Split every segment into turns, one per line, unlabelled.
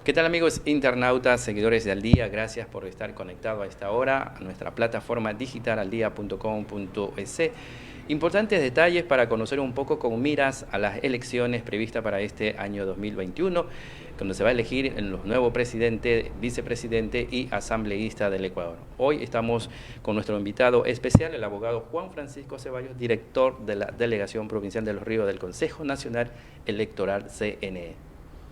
¿Qué tal amigos internautas, seguidores de Al Día? Gracias por estar conectados a esta hora a nuestra plataforma digital aldia.com.es. Importantes detalles para conocer un poco con miras a las elecciones previstas para este año 2021, cuando se va a elegir el nuevo presidente, vicepresidente y asambleísta del Ecuador. Hoy estamos con nuestro invitado especial, el abogado Juan Francisco Ceballos, director de la Delegación Provincial de Los Ríos del Consejo Nacional Electoral CNE.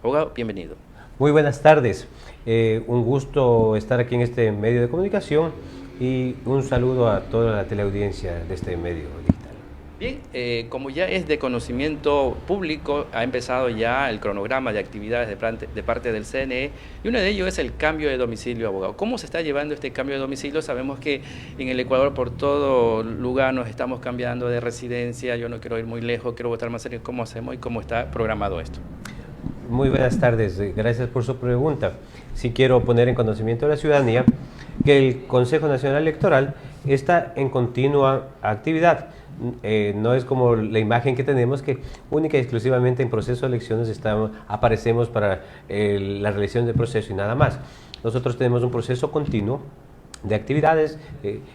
Abogado, bienvenido.
Muy buenas tardes, un gusto estar aquí en este medio de comunicación y un saludo a toda la teleaudiencia de este medio digital.
Bien, como ya es de conocimiento público, ha empezado ya el cronograma de actividades de parte del CNE y uno de ellos es el cambio de domicilio, abogado. ¿Cómo se está llevando este cambio de domicilio? Sabemos que en el Ecuador por todo lugar nos estamos cambiando de residencia, yo no quiero ir muy lejos, quiero votar más cerca. ¿Cómo hacemos y cómo está programado esto?
Muy buenas tardes, gracias por su pregunta. Sí quiero poner en conocimiento de la ciudadanía que el Consejo Nacional Electoral está en continua actividad. No es como la imagen que tenemos, que única y exclusivamente en proceso de elecciones aparecemos para la realización del proceso y nada más. Nosotros tenemos un proceso continuo de actividades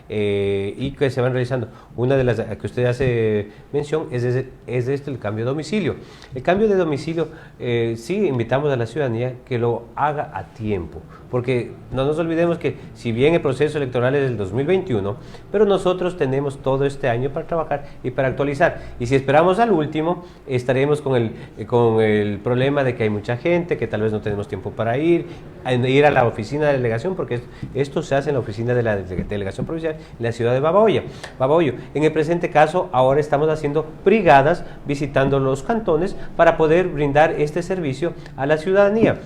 y que se van realizando. Una de las que usted hace mención es el cambio de domicilio. El cambio de domicilio, sí invitamos a la ciudadanía que lo haga a tiempo, porque no nos olvidemos que si bien el proceso electoral es del 2021, pero nosotros tenemos todo este año para trabajar y para actualizar, y si esperamos al último, estaremos con el problema de que hay mucha gente, que tal vez no tenemos tiempo para ir a la oficina de delegación, porque esto se hace en la oficina de la delegación provincial en la ciudad de Babahoyo. En el presente caso, ahora estamos haciendo brigadas visitando los cantones para poder brindar este servicio a la ciudadanía.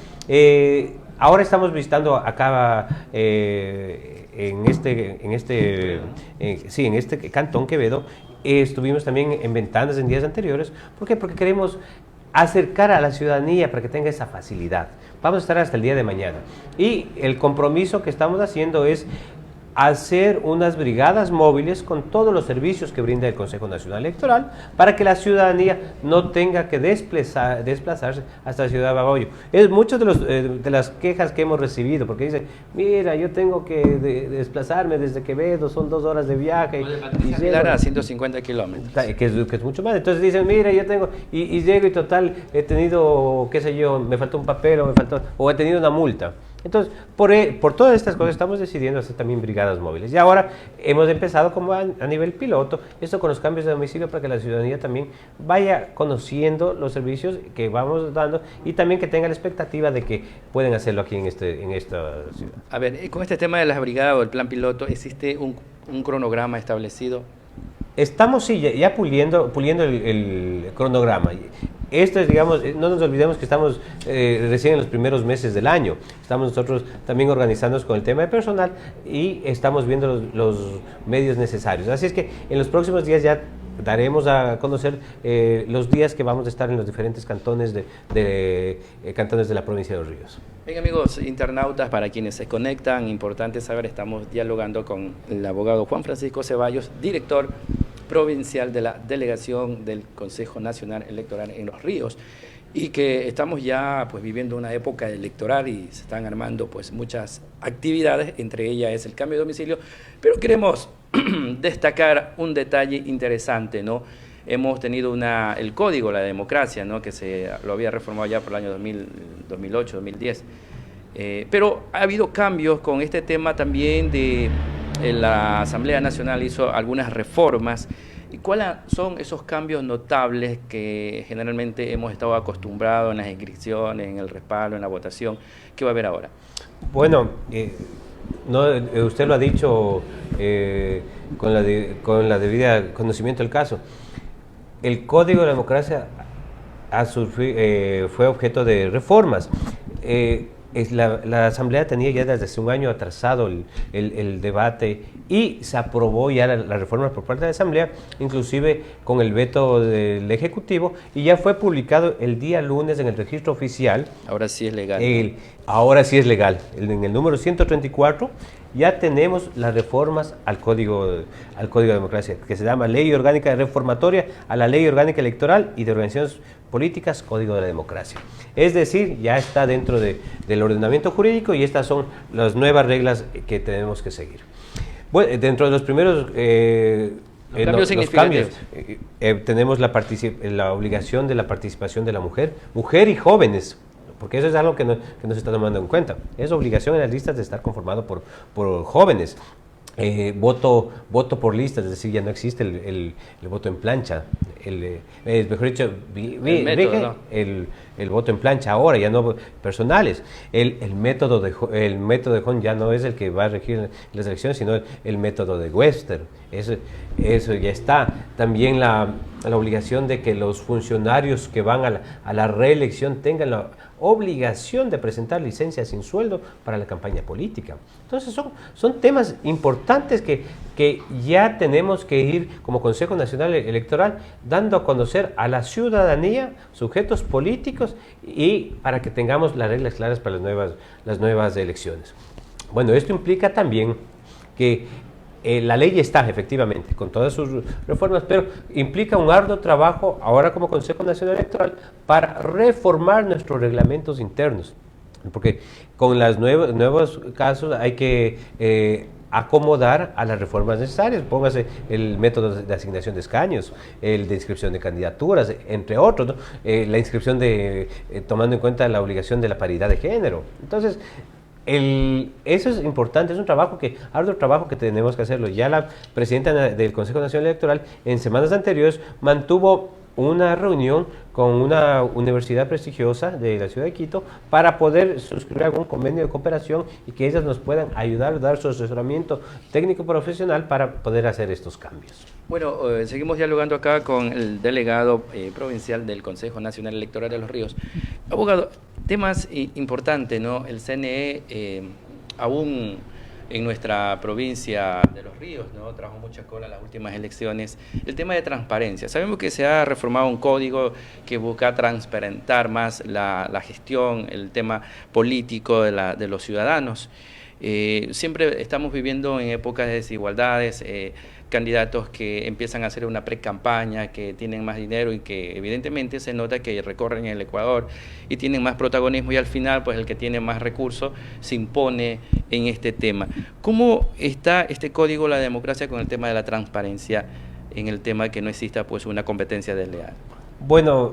Ahora estamos visitando acá en este Cantón Quevedo. Estuvimos también en Ventanas en días anteriores. ¿Por qué? Porque queremos acercar a la ciudadanía para que tenga esa facilidad. Vamos a estar hasta el día de mañana. Y el compromiso que estamos haciendo es hacer unas brigadas móviles con todos los servicios que brinda el Consejo Nacional Electoral para que la ciudadanía no tenga que desplazarse hasta la ciudad de Babahoyo. Es muchas de las quejas que hemos recibido, porque dice, mira, yo tengo que desplazarme desde Quevedo, son 2 horas de viaje.
Y llegar a 150 kilómetros.
Que es mucho más. Entonces dicen, mira, yo tengo, y llego y total, he tenido, qué sé yo, me faltó un papel o he tenido una multa. Entonces, por todas estas cosas estamos decidiendo hacer también brigadas móviles. Y ahora hemos empezado como a nivel piloto, esto con los cambios de domicilio para que la ciudadanía también vaya conociendo los servicios que vamos dando y también que tenga la expectativa de que pueden hacerlo aquí en esta ciudad.
A ver, con este tema de las brigadas o el plan piloto, ¿existe un cronograma establecido?
Estamos sí, ya puliendo el cronograma. Esto es, digamos, no nos olvidemos que estamos recién en los primeros meses del año. Estamos nosotros también organizándonos con el tema de personal y estamos viendo los medios necesarios. Así es que en los próximos días ya daremos a conocer los días que vamos a estar en los diferentes cantones cantones de la provincia de Los Ríos.
Bien, amigos internautas, para quienes se conectan, importante saber, estamos dialogando con el abogado Juan Francisco Ceballos, director provincial de la Delegación del Consejo Nacional Electoral en Los Ríos, y que estamos ya pues viviendo una época electoral y se están armando pues muchas actividades, entre ellas es el cambio de domicilio, pero queremos destacar un detalle interesante, ¿no? Hemos tenido el código, la democracia, ¿no? Que lo había reformado ya por el año 2008, 2010, pero ha habido cambios con este tema también la Asamblea Nacional hizo algunas reformas. ¿Y cuáles son esos cambios notables que generalmente hemos estado acostumbrados en las inscripciones, en el respaldo, en la votación? ¿Qué va a haber ahora?
Bueno, usted lo ha dicho con la debida conocimiento del caso. El Código de la Democracia fue objeto de reformas. La Asamblea tenía ya desde hace un año atrasado el debate y se aprobó ya la reforma por parte de la Asamblea, inclusive con el veto del Ejecutivo, y ya fue publicado el día lunes en el registro oficial.
Ahora sí es legal.
Ahora sí es legal. En el número 134 ya tenemos las reformas al Código de Democracia, que se llama Ley Orgánica Reformatoria a la Ley Orgánica Electoral y de Organizaciones Políticas, Código de la Democracia. Es decir, ya está dentro del ordenamiento jurídico y estas son las nuevas reglas que tenemos que seguir. Bueno, dentro de los primeros los cambios, tenemos la obligación de la participación de la mujer y jóvenes, porque eso es algo que no se está tomando en cuenta. Es obligación en las listas de estar conformado por jóvenes. Voto por listas, es decir, ya no existe el voto en plancha, mejor dicho, el voto en plancha ahora, ya no personales. El método de Hon ya no es el que va a regir las elecciones, sino el método de Webster. Eso ya está. También la obligación de que los funcionarios que van a la reelección tengan la obligación de presentar licencias sin sueldo para la campaña política. Entonces son temas importantes que ya tenemos que ir como Consejo Nacional Electoral dando a conocer a la ciudadanía, sujetos políticos, y para que tengamos las reglas claras para las nuevas elecciones. Bueno, esto implica también que la ley está efectivamente con todas sus reformas, pero implica un arduo trabajo ahora como Consejo Nacional Electoral para reformar nuestros reglamentos internos, porque con los nuevos casos hay que acomodar a las reformas necesarias. Póngase el método de asignación de escaños, el de inscripción de candidaturas, entre otros, ¿no? La inscripción tomando en cuenta la obligación de la paridad de género. Entonces, eso es importante, es un arduo trabajo que tenemos que hacerlo. Ya la presidenta del Consejo Nacional Electoral en semanas anteriores mantuvo una reunión con una universidad prestigiosa de la ciudad de Quito para poder suscribir algún convenio de cooperación y que ellas nos puedan ayudar, dar su asesoramiento técnico profesional para poder hacer estos cambios.
Bueno, seguimos dialogando acá con el delegado provincial del Consejo Nacional Electoral de Los Ríos. Abogado, temas importantes, ¿no? El CNE aún en nuestra provincia de Los Ríos, ¿no? Trajo mucha cola en las últimas elecciones. El tema de transparencia. Sabemos que se ha reformado un código que busca transparentar más la gestión, el tema político de los ciudadanos. Siempre estamos viviendo en épocas de desigualdades, candidatos que empiezan a hacer una pre-campaña, que tienen más dinero y que evidentemente se nota que recorren el Ecuador y tienen más protagonismo, y al final pues el que tiene más recursos se impone en este tema. ¿Cómo está este código de la democracia con el tema de la transparencia, en el tema que no exista pues una competencia desleal?
Bueno,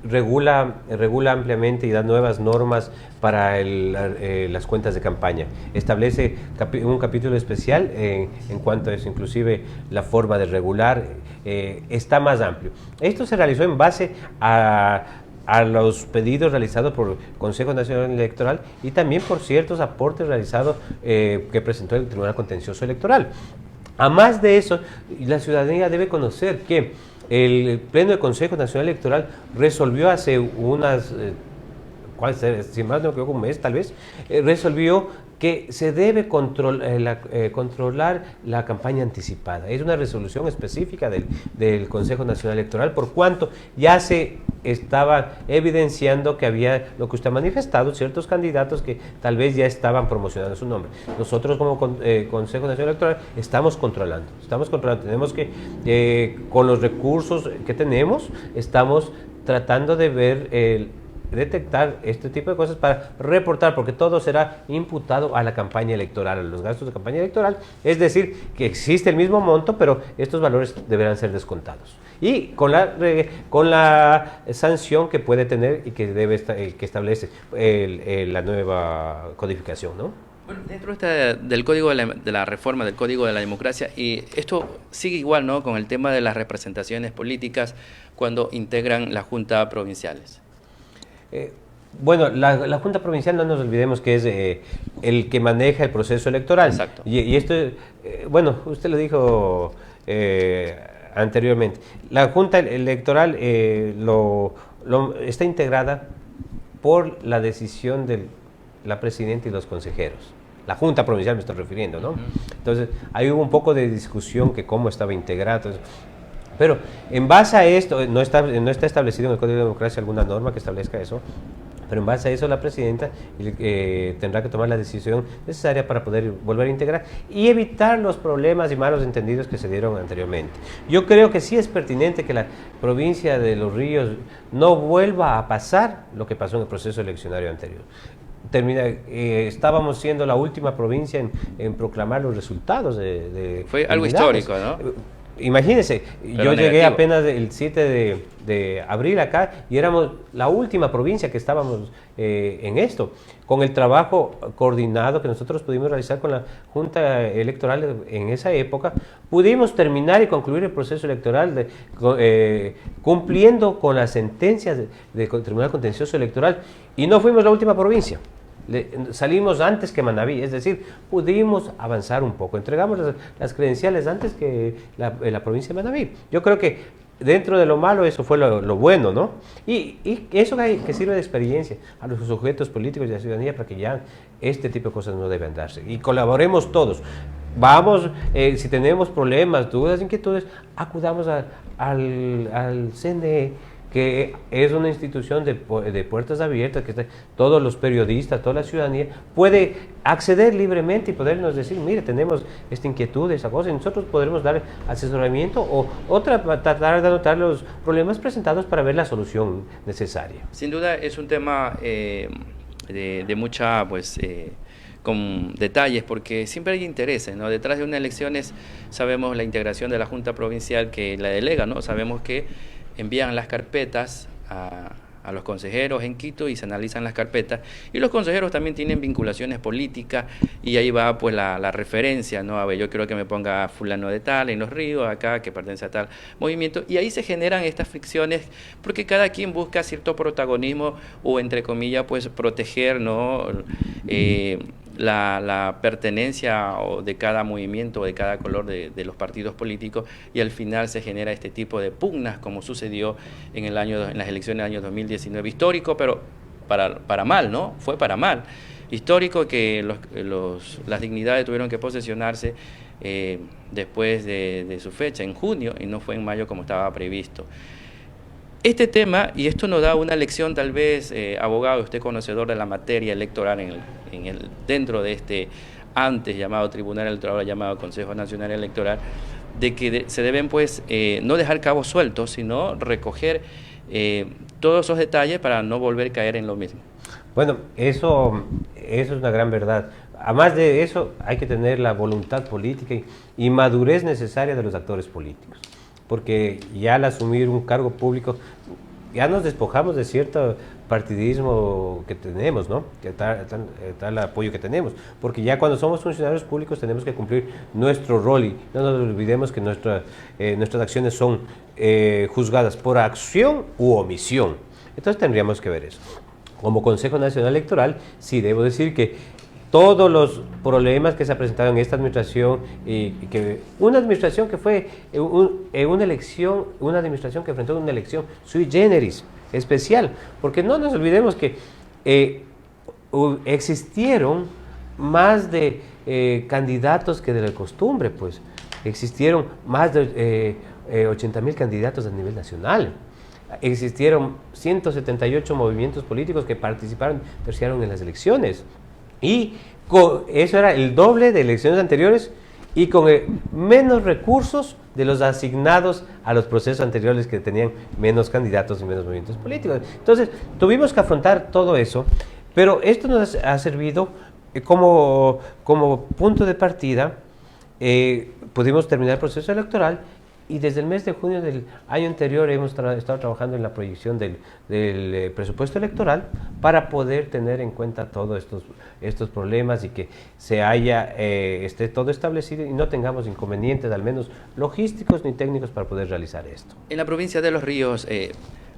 regula ampliamente y da nuevas normas para las cuentas de campaña. Establece un capítulo especial en cuanto a eso, inclusive la forma de regular está más amplio. Esto se realizó en base a los pedidos realizados por el Consejo Nacional Electoral y también por ciertos aportes realizados que presentó el Tribunal Contencioso Electoral. A más de eso, la ciudadanía debe conocer que el Pleno del Consejo Nacional Electoral resolvió hace si más no me equivoco, un mes tal vez, resolvió que se debe controlar la campaña anticipada. Es una resolución específica del Consejo Nacional Electoral, por cuanto ya se estaba evidenciando que había, lo que usted ha manifestado, ciertos candidatos que tal vez ya estaban promocionando su nombre. Nosotros como Consejo Nacional Electoral estamos controlando, tenemos que, con los recursos que tenemos, estamos tratando de ver detectar este tipo de cosas para reportar, porque todo será imputado a la campaña electoral, a los gastos de campaña electoral, es decir, que existe el mismo monto, pero estos valores deberán ser descontados. Y con la sanción que puede tener y que establece la nueva codificación, ¿no?
Bueno, dentro del código de la reforma del Código de la Democracia, y esto sigue igual, ¿no?, con el tema de las representaciones políticas cuando integran las juntas provinciales.
Bueno, la Junta Provincial, no nos olvidemos que es el que maneja el proceso electoral.
Exacto.
Y esto, bueno, usted lo dijo anteriormente. La Junta Electoral está integrada por la decisión de la presidenta y los consejeros. La Junta Provincial me estoy refiriendo, ¿no? Entonces, ahí hubo un poco de discusión que cómo estaba integrado. Entonces, pero en base a esto, no está establecido en el Código de Democracia alguna norma que establezca eso, Pero en base a eso la presidenta tendrá que tomar la decisión necesaria para poder volver a integrar y evitar los problemas y malos entendidos que se dieron anteriormente. Yo creo que sí es pertinente que la provincia de Los Ríos no vuelva a pasar lo que pasó en el proceso eleccionario anterior. Estábamos siendo la última provincia en proclamar los resultados
Fue algo histórico, ¿no?
Imagínense,
Pero
yo llegué
negativo.
apenas el 7 de abril acá y éramos la última provincia que estábamos en esto. Con el trabajo coordinado que nosotros pudimos realizar con la Junta Electoral en esa época, pudimos terminar y concluir el proceso electoral cumpliendo con las sentencias del Tribunal Contencioso Electoral y no fuimos la última provincia. Salimos antes que Manabí, es decir, pudimos avanzar un poco, entregamos las credenciales antes que la provincia de Manabí. Yo creo que dentro de lo malo eso fue lo bueno, ¿no? Y eso que sirve de experiencia a los sujetos políticos y a la ciudadanía para que ya este tipo de cosas no deben darse. Y colaboremos todos. Vamos, si tenemos problemas, dudas, inquietudes, acudamos al CNE, que es una institución de puertas abiertas, que todos los periodistas, toda la ciudadanía puede acceder libremente y podernos decir, mire, tenemos esta inquietud, esa cosa, y nosotros podremos dar asesoramiento o tratar de anotar los problemas presentados para ver la solución necesaria.
Sin duda es un tema de mucha, con detalles, porque siempre hay intereses, ¿no? Detrás de unas elecciones sabemos la integración de la Junta Provincial que la delega, ¿no? Sabemos que envían las carpetas a los consejeros en Quito y se analizan las carpetas, y los consejeros también tienen vinculaciones políticas y ahí va pues la referencia, ¿no? A ver, yo quiero que me ponga fulano de tal en Los Ríos, acá, que pertenece a tal movimiento, y ahí se generan estas fricciones porque cada quien busca cierto protagonismo o, entre comillas, pues proteger, ¿no? La pertenencia de cada movimiento o de cada color de los partidos políticos, y al final se genera este tipo de pugnas como sucedió en las elecciones del año 2019, histórico, pero para mal, ¿no? Fue para mal. Histórico que las dignidades tuvieron que posesionarse después de su fecha, en junio, y no fue en mayo como estaba previsto. Este tema, y esto nos da una lección tal vez, abogado, usted conocedor de la materia electoral dentro de este antes llamado Tribunal Electoral, ahora llamado Consejo Nacional Electoral, de que se deben pues no dejar cabos sueltos, sino recoger todos esos detalles para no volver a caer en lo mismo.
Bueno, eso es una gran verdad. Además de eso, hay que tener la voluntad política y madurez necesaria de los actores políticos. Porque ya al asumir un cargo público, ya nos despojamos de cierto partidismo que tenemos, ¿no? Que tal apoyo que tenemos. Porque ya cuando somos funcionarios públicos tenemos que cumplir nuestro rol y no nos olvidemos que nuestras acciones son juzgadas por acción u omisión. Entonces tendríamos que ver eso. Como Consejo Nacional Electoral, sí debo decir que todos los problemas que se presentaron en esta administración, una administración que fue una administración que enfrentó una elección sui generis, especial, porque no nos olvidemos que existieron más de candidatos que de la costumbre, pues existieron más de 80,000 candidatos a nivel nacional. Existieron 178 movimientos políticos que participaron, terciaron en las elecciones. Y eso era el doble de elecciones anteriores y con menos recursos de los asignados a los procesos anteriores que tenían menos candidatos y menos movimientos políticos. Entonces, tuvimos que afrontar todo eso, pero esto nos ha servido como punto de partida. Pudimos terminar el proceso electoral y desde el mes de junio del año anterior hemos estado trabajando en la proyección del presupuesto electoral para poder tener en cuenta todos estos problemas y que esté todo establecido y no tengamos inconvenientes, al menos logísticos ni técnicos, para poder realizar esto.
En la provincia de Los Ríos,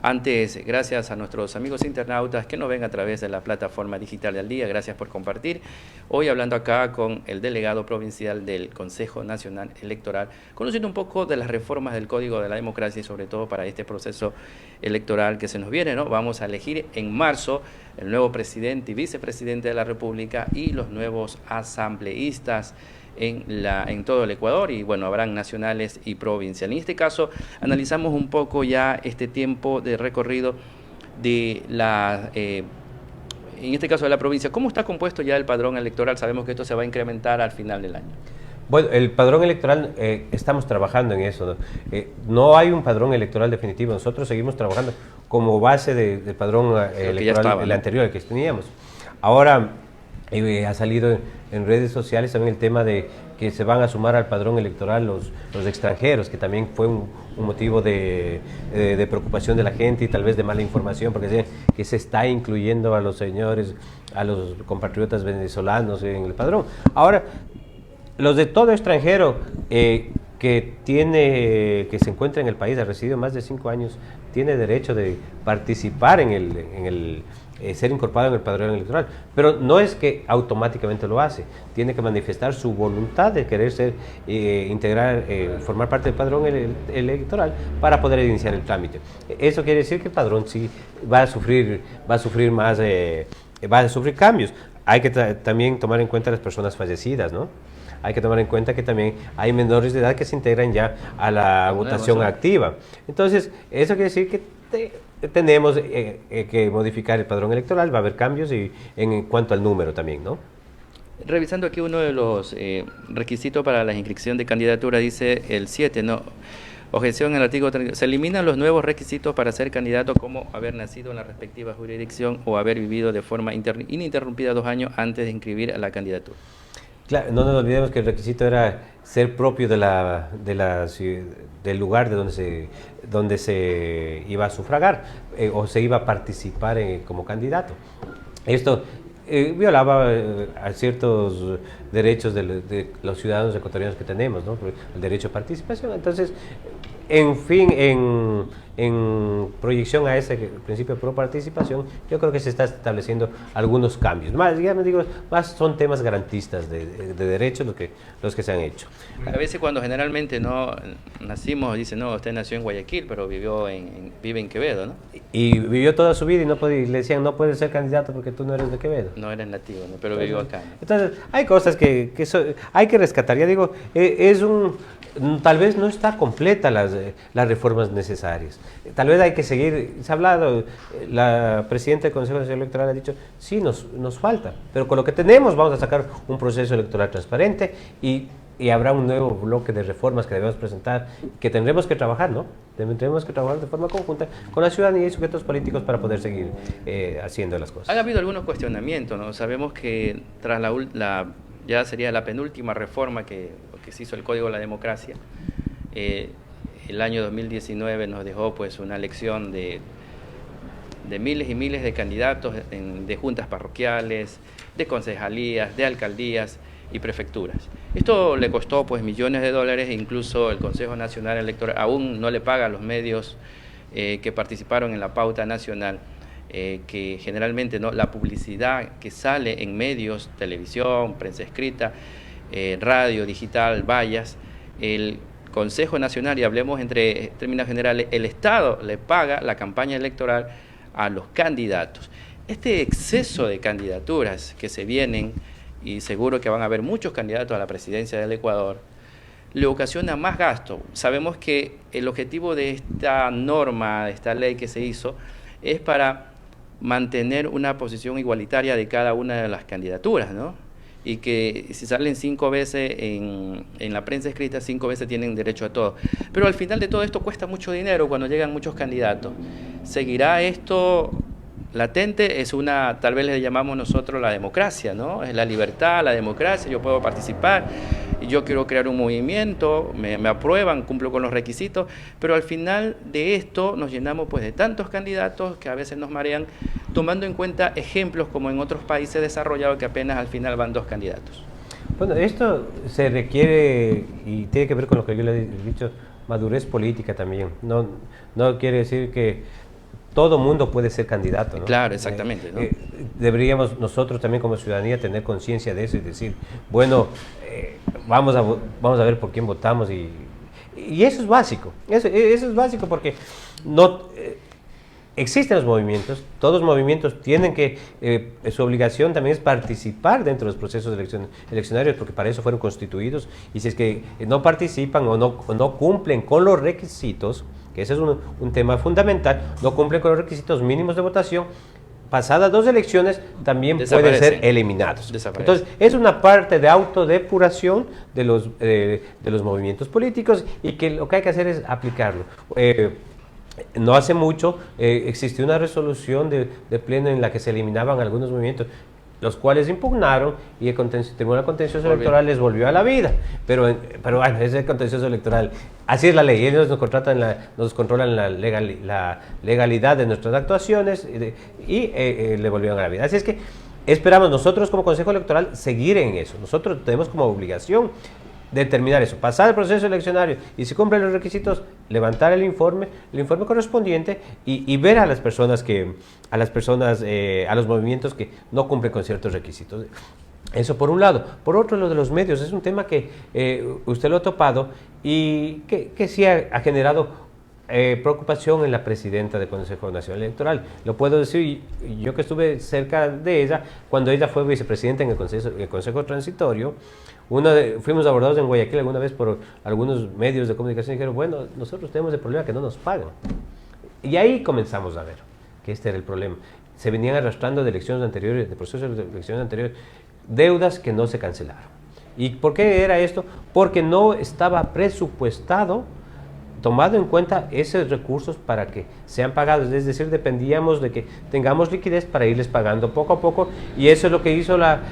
antes, gracias a nuestros amigos internautas que nos ven a través de la plataforma digital del día, gracias por compartir. Hoy hablando acá con el delegado provincial del Consejo Nacional Electoral, conociendo un poco de las reformas del Código de la Democracia y sobre todo para este proceso electoral que se nos viene, ¿no? Vamos a elegir en marzo el nuevo presidente y vicepresidente de la República y los nuevos asambleístas en todo el Ecuador, y bueno, habrán nacionales y provinciales. En este caso analizamos un poco ya este tiempo de recorrido de en este caso de la provincia, ¿cómo está compuesto ya el padrón electoral? Sabemos que esto se va a incrementar al final del año.
Bueno, el padrón electoral, estamos trabajando en eso, ¿no? No hay un padrón electoral definitivo, nosotros seguimos trabajando como base del padrón electoral,
estaba,
el
¿no?
anterior, el que teníamos. Ahora ha salido en redes sociales también el tema de que se van a sumar al padrón electoral los extranjeros, que también fue un motivo de preocupación de la gente y tal vez de mala información, porque dicen que se está incluyendo a los señores, a los compatriotas venezolanos en el padrón. Ahora, los de todo extranjero que se encuentra en el país, ha residido más de 5 años, tiene derecho de participar ser incorporado en el padrón electoral, pero no es que automáticamente lo hace, tiene que manifestar su voluntad de querer formar parte del padrón electoral para poder iniciar el trámite. Eso quiere decir que el padrón sí va a sufrir cambios. Hay que también tomar en cuenta las personas fallecidas, ¿no? Hay que tomar en cuenta que también hay menores de edad que se integran ya a la votación activa. Entonces, eso quiere decir que tenemos que modificar el padrón electoral, va a haber cambios en cuanto al número también, ¿no?
Revisando aquí uno de los requisitos para la inscripción de candidatura, dice el 7, ¿no? Objeción al artículo 30. Se eliminan los nuevos requisitos para ser candidato como haber nacido en la respectiva jurisdicción o haber vivido de forma ininterrumpida 2 años antes de inscribir a la candidatura.
Claro, no nos olvidemos que el requisito era ser propio del lugar donde se iba a sufragar o se iba a participar como candidato. Esto violaba a ciertos derechos de los ciudadanos ecuatorianos que tenemos, ¿no? El derecho a participación. Entonces, en fin, en proyección a ese principio de pro participación, yo creo que se está estableciendo algunos cambios. Más son temas garantistas de derechos los que se han hecho.
A veces cuando generalmente no nacimos, dicen, no, usted nació en Guayaquil, pero vive en Quevedo, ¿no?
Y vivió toda su vida y le decían, no puedes ser candidato porque tú no eres de Quevedo.
No eres nativo, ¿no? Pero vivió acá, ¿no?
Entonces, hay cosas que hay que rescatar. Ya digo, tal vez no está completa las reformas necesarias. Tal vez hay que seguir, se ha hablado, la presidenta del Consejo Nacional Electoral ha dicho, sí, nos falta, pero con lo que tenemos vamos a sacar un proceso electoral transparente y habrá un nuevo bloque de reformas que debemos presentar, que tendremos que trabajar, ¿no? Tendremos que trabajar de forma conjunta con la ciudadanía y sujetos políticos para poder seguir haciendo las cosas.
Ha habido algunos cuestionamientos, ¿no? Sabemos que tras ya sería la penúltima reforma que se hizo el Código de la Democracia, el año 2019 nos dejó pues una lección de miles y miles de candidatos de juntas parroquiales, de concejalías, de alcaldías y prefecturas. Esto le costó pues millones de dólares e incluso el Consejo Nacional Electoral aún no le paga a los medios que participaron en la pauta nacional, que generalmente, ¿no?, la publicidad que sale en medios, televisión, prensa escrita, radio, digital, vallas, el Consejo Nacional, y hablemos entre términos generales, el Estado le paga la campaña electoral a los candidatos. Este exceso de candidaturas que se vienen, y seguro que van a haber muchos candidatos a la presidencia del Ecuador, le ocasiona más gasto. Sabemos que el objetivo de esta norma, de esta ley que se hizo, es para mantener una posición igualitaria de cada una de las candidaturas, ¿no? Y que si salen 5 veces en la prensa escrita, 5 veces tienen derecho a todo. Pero al final de todo esto cuesta mucho dinero cuando llegan muchos candidatos. ¿Seguirá esto latente? Es tal vez le llamamos nosotros la democracia, ¿no? Es la libertad, la democracia, yo puedo participar, yo quiero crear un movimiento, me aprueban, cumplo con los requisitos, pero al final de esto nos llenamos pues de tantos candidatos que a veces nos marean, tomando en cuenta ejemplos como en otros países desarrollados que apenas al final van 2 candidatos.
Bueno, esto se requiere, y tiene que ver con lo que yo le he dicho, madurez política también. No quiere decir que todo mundo puede ser candidato, ¿no?
Claro, exactamente, ¿no?
Deberíamos nosotros también como ciudadanía tener conciencia de eso y decir, bueno, vamos a ver por quién votamos y eso es básico. Eso es básico porque existen los movimientos, todos los movimientos tienen que, su obligación también es participar dentro de los procesos eleccionarios, porque para eso fueron constituidos, y si es que no participan o no cumplen con los requisitos, que ese es un tema fundamental, no cumplen con los requisitos mínimos de votación, pasadas 2 elecciones también pueden ser eliminados. Entonces, es una parte de autodepuración de los movimientos políticos y que lo que hay que hacer es aplicarlo. No hace mucho existió una resolución de pleno en la que se eliminaban algunos movimientos, los cuales impugnaron y el Tribunal Contencioso Electoral les volvió a la vida. Pero bueno, ese es el contencioso electoral. Así es la ley, ellos nos controlan la legalidad de nuestras actuaciones y le volvieron a la vida. Así es que esperamos nosotros como Consejo Electoral seguir en eso. Nosotros tenemos como obligación determinar eso, pasar el proceso eleccionario y si cumplen los requisitos, levantar el informe correspondiente y ver a las personas a los movimientos que no cumplen con ciertos requisitos. Eso por un lado. Por otro, lo de los medios es un tema que usted lo ha topado y que sí ha generado preocupación en la presidenta del Consejo Nacional Electoral. Lo puedo decir yo que estuve cerca de ella cuando ella fue vicepresidenta en el Consejo Transitorio. Fuimos abordados en Guayaquil alguna vez por algunos medios de comunicación y dijeron, bueno, nosotros tenemos el problema que no nos pagan. Y ahí comenzamos a ver que este era el problema. Se venían arrastrando de elecciones anteriores, de procesos de elecciones anteriores, deudas que no se cancelaron. ¿Y por qué era esto? Porque no estaba presupuestado, tomado en cuenta esos recursos para que sean pagados, es decir, dependíamos de que tengamos liquidez para irles pagando poco a poco, y eso es lo que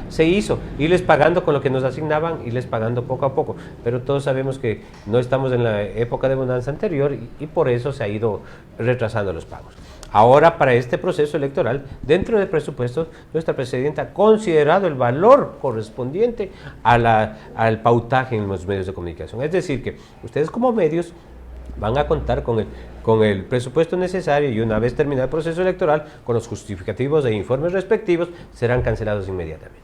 se hizo, irles pagando con lo que nos asignaban, irles pagando poco a poco, pero todos sabemos que no estamos en la época de bonanza anterior y por eso se ha ido retrasando los pagos. Ahora, para este proceso electoral, dentro del presupuesto, nuestra presidenta ha considerado el valor correspondiente al pautaje en los medios de comunicación, es decir, que ustedes como medios van a contar con el presupuesto necesario y una vez terminado el proceso electoral, con los justificativos e informes respectivos, serán cancelados inmediatamente.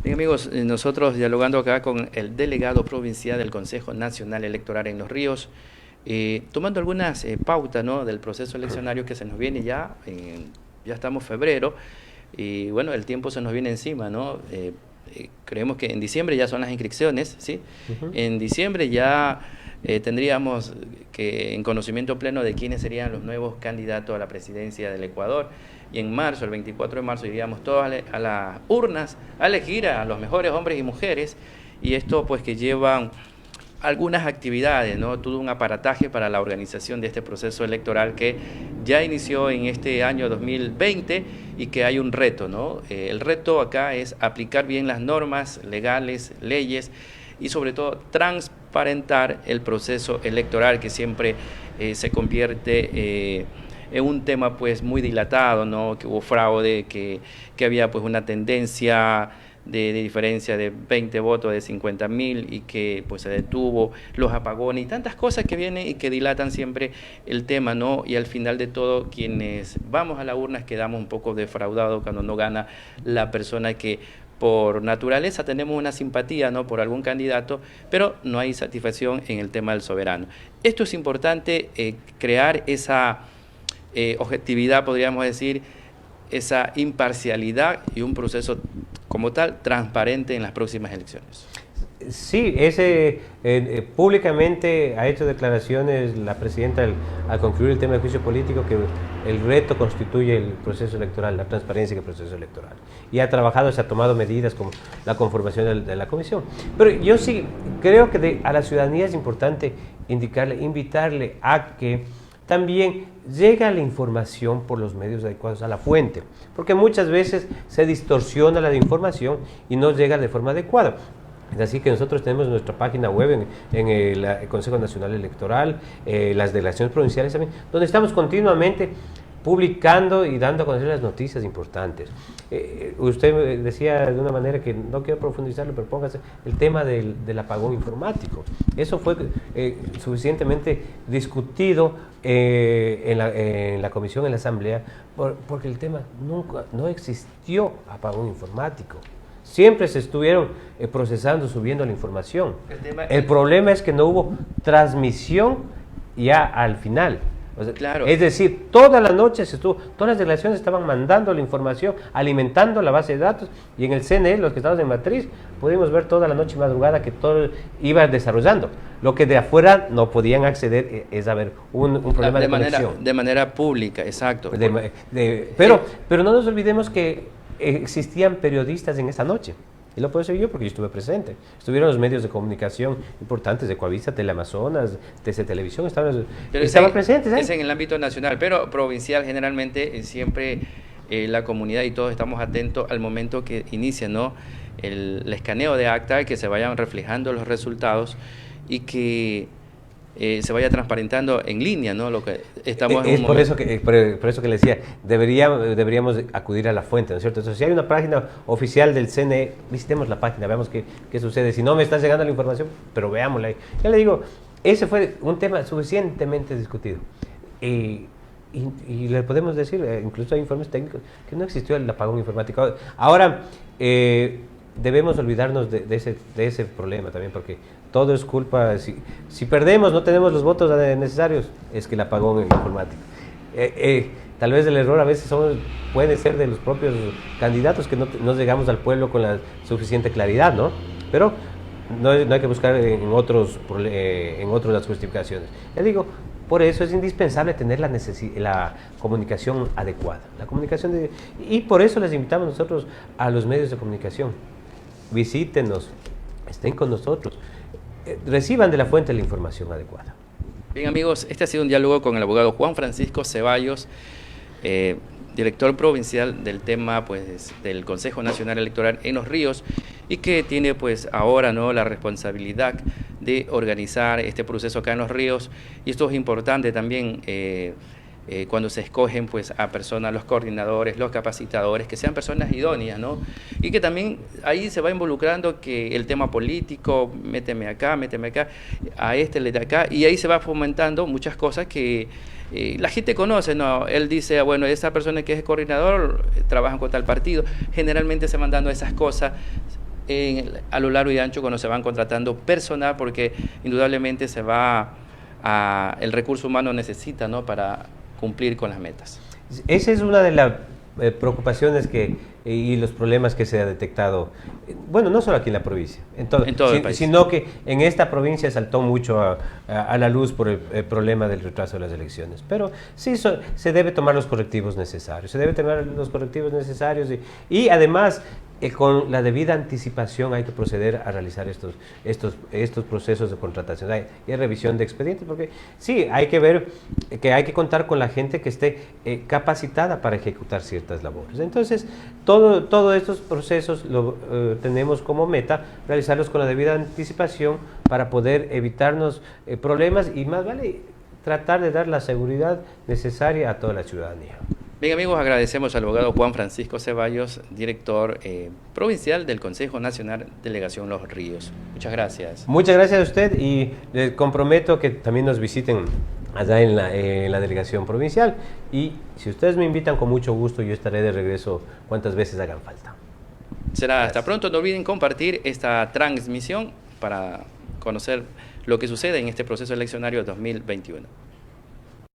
Bien, amigos, nosotros dialogando acá con el delegado provincial del Consejo Nacional Electoral en Los Ríos, tomando algunas pautas, ¿no?, del proceso eleccionario que se nos viene ya estamos en febrero, y bueno, el tiempo se nos viene encima, ¿no? Creemos que en diciembre ya son las inscripciones, ¿sí? En diciembre ya tendríamos que en conocimiento pleno de quiénes serían los nuevos candidatos a la presidencia del Ecuador, y en marzo, el 24 de marzo, iríamos todos a las urnas a elegir a los mejores hombres y mujeres, y esto pues que llevan algunas actividades, ¿no? Todo un aparataje para la organización de este proceso electoral que ya inició en este año 2020 y que hay un reto, ¿no? El reto acá es aplicar bien las normas legales, leyes y sobre todo transparentar el proceso electoral que siempre se convierte en un tema pues muy dilatado, ¿no? Que hubo fraude, que había pues una tendencia de diferencia de 20 votos de 50.000 y que pues se detuvo, los apagones y tantas cosas que vienen y que dilatan siempre el tema, ¿no? Y al final de todo, quienes vamos a las urnas quedamos un poco defraudados cuando no gana la persona que por naturaleza tenemos una simpatía, ¿no?, por algún candidato, pero no hay satisfacción en el tema del soberano. Esto es importante, crear esa objetividad, podríamos decir, esa imparcialidad y un proceso como tal transparente en las próximas elecciones.
Sí, públicamente ha hecho declaraciones la presidenta al concluir el tema del juicio político que el reto constituye el proceso electoral, la transparencia del proceso electoral. Y ha trabajado, se ha tomado medidas como la conformación de la comisión. Pero yo sí creo que a la ciudadanía es importante invitarle a que también llega la información por los medios adecuados a la fuente, porque muchas veces se distorsiona la información y no llega de forma adecuada. Es así que nosotros tenemos nuestra página web en el Consejo Nacional Electoral, las delegaciones provinciales también, donde estamos continuamente publicando y dando a conocer las noticias importantes. Usted decía de una manera que no quiero profundizarlo, pero póngase el tema del apagón informático. Eso fue suficientemente discutido en la comisión, en la asamblea, porque el tema no existió apagón informático. Siempre se estuvieron procesando, subiendo la información. El problema es que no hubo transmisión ya al final. O sea,
Claro.
es decir, toda la noche se estuvo, todas las delegaciones estaban mandando la información, alimentando la base de datos, y en el CNE, los que estaban en matriz, pudimos ver toda la noche y madrugada que todo iba desarrollando. Lo que de afuera no podían acceder es a ver un problema de conexión.
De manera pública, exacto.
Pero no nos olvidemos que existían periodistas en esa noche. Y lo puedo decir yo porque yo estuve presente. Estuvieron los medios de comunicación importantes de Coavisa, Teleamazonas, TC Televisión, estaban presentes.
Es en el ámbito nacional, pero provincial generalmente siempre la comunidad y todos estamos atentos al momento que inicia, ¿no?, el escaneo de acta, que se vayan reflejando los resultados y que se vaya transparentando en línea, ¿no? Lo que estamos
es por eso que le decía, deberíamos acudir a la fuente, ¿no es cierto? Entonces, si hay una página oficial del CNE, visitemos la página, veamos qué sucede. Si no me está llegando la información, pero veámosla ahí. Ya le digo, ese fue un tema suficientemente discutido. Y le podemos decir, incluso hay informes técnicos, que no existió el apagón informático. Ahora, debemos olvidarnos de ese problema también, porque todo es culpa, si perdemos, no tenemos los votos necesarios, es que el apagón informático. Tal vez el error a veces puede ser de los propios candidatos, que no llegamos al pueblo con la suficiente claridad, ¿no? Pero no hay que buscar en otros las justificaciones. Ya digo, por eso es indispensable tener la comunicación adecuada. Y por eso les invitamos nosotros a los medios de comunicación. Visítenos, estén con nosotros, reciban de la fuente la información adecuada.
Bien, amigos, este ha sido un diálogo con el abogado Juan Francisco Ceballos, director provincial del tema, pues, del Consejo Nacional Electoral en Los Ríos, y que tiene, pues, ahora, ¿no?, la responsabilidad de organizar este proceso acá en Los Ríos. Y esto es importante también cuando se escogen, pues, a personas, los coordinadores, los capacitadores, que sean personas idóneas, ¿no? Y que también ahí se va involucrando que el tema político, méteme acá, a este le da acá, y ahí se va fomentando muchas cosas que la gente conoce, ¿no? Él dice, bueno, esa persona que es coordinador trabaja con tal partido. Generalmente se van dando esas cosas a lo largo y ancho cuando se van contratando personal, porque indudablemente el recurso humano necesita, ¿no?, para cumplir con las metas.
Esa es una de las preocupaciones y los problemas que se ha detectado, bueno, no solo aquí en la provincia, en todo el país, sino que en esta provincia saltó mucho a la luz por el problema del retraso de las elecciones. Pero sí, se debe tomar los correctivos necesarios, y además, con la debida anticipación hay que proceder a realizar estos procesos de contratación. Hay revisión de expedientes, porque sí, hay que ver que hay que contar con la gente que esté capacitada para ejecutar ciertas labores. Entonces, todos estos procesos tenemos como meta realizarlos con la debida anticipación para poder evitarnos problemas, y más vale tratar de dar la seguridad necesaria a toda la ciudadanía.
Bien, amigos, agradecemos al abogado Juan Francisco Ceballos, director provincial del Consejo Nacional Delegación Los Ríos. Muchas gracias.
Muchas gracias a usted, y les comprometo que también nos visiten allá en la delegación provincial, y si ustedes me invitan, con mucho gusto yo estaré de regreso cuantas veces hagan falta.
Será hasta pronto. No olviden compartir esta transmisión para conocer lo que sucede en este proceso eleccionario 2021.